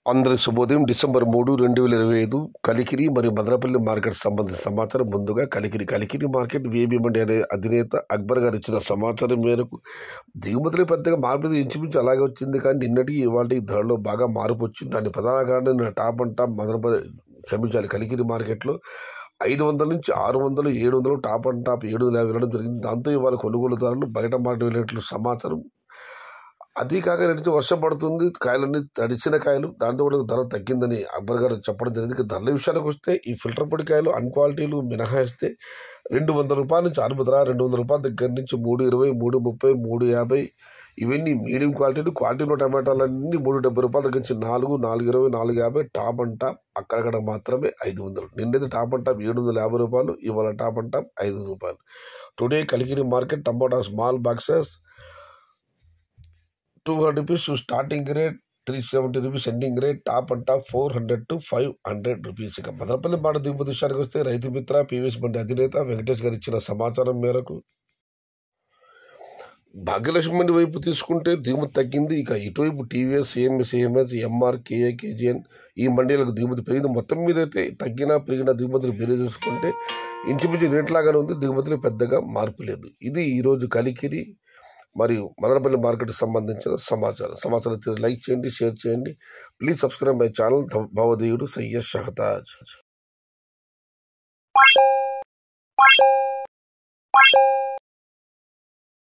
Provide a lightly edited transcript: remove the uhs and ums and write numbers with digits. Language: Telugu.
అందరికి శుభోదయం. డిసెంబర్ 3, 2025 కలికిరి మరియు మదనపల్లి మార్కెట్ సంబంధించిన సమాచారం. ముందుగా కలికిరి మార్కెట్ వేబీ మండి అనే అధినేత అక్బర్ గారు ఇచ్చిన సమాచారం మేరకు దిగుమతులు పెద్దగా మార్పు ఇంచుమించు అలాగే వచ్చింది. కానీ నిన్నటికి ఇవాళ ధరలో బాగా మార్పు వచ్చింది. దాని ప్రధాన కారణం టాప్ అండ్ టాప్ మదనపల్లి క్షమించాలి కలికిరి మార్కెట్లో 500 నుంచి 600, 700 టాప్ అండ్ టాప్ 750 వెళ్ళడం జరిగింది. దాంతో ఇవాళ కొనుగోలుదారులు బయట మార్కెట్ వెళ్ళినట్లు సమాచారం. అది కాక నడిచి వర్షం పడుతుంది, కాయలన్నీ తడిసిన కాయలు, దాంతో కూడా ధర తగ్గిందని అక్బర్ గారు చెప్పడం జరిగింది. ధరల విషయానికి వస్తే ఈ ఫిల్టర్ పొడి కాయలు అన్క్వాలిటీలు మినహాయిస్తే 200 రూపాయల నుంచి ఆరుముద్ర, 200 రూపాయల దగ్గర నుంచి 320, 330, 350 ఇవన్నీ మీడియం క్వాలిటీలో టమాటాలన్నీ 370 రూపాయల దగ్గర నుంచి 4, 420, 450 టాప్ అండ్ టాప్. అక్కడక్కడ మాత్రమే 500. నిన్నైతే టాప్ అండ్ టాప్ 750 రూపాయలు, ఇవాళ టాప్ అండ్ టాప్ 500 రూపాయలు. Today Kalikiri market tomato small boxes 200 rupees starting rate, 370 rupees ending rate, top and top 400 to 500 rupees. ఇక మదనపల్లి మాట దిగుమతి విషయానికి వస్తే రైతు మిత్ర పీవీఎస్ మండి అధినేత వెంకటేష్ గారు ఇచ్చిన సమాచారం మేరకు భాగ్యలక్ష్మి మండి వైపు తీసుకుంటే దిగుమతి తగ్గింది. ఇక ఇటువైపు TVS, AMS, MR, KA, KGN ఈ మండీలకు దిగుమతి పెరిగింది. మొత్తం మీద అయితే తగ్గినా పెరిగిన దిగుమతులు బేరే చూసుకుంటే ఇంచుమించు రేట్లాగానే ఉంది. దిగుమతులు పెద్దగా మార్పు లేదు. ఇది ఈరోజు కలికిరి మరియు మదనపల్లి మార్కెట్కి సంబంధించిన సమాచారం లైక్ చేయండి, షేర్ చేయండి. ప్లీజ్ సబ్స్క్రైబ్ మై ఛానల్ భవదేవుడు సయ్యద్ షహతాజ్.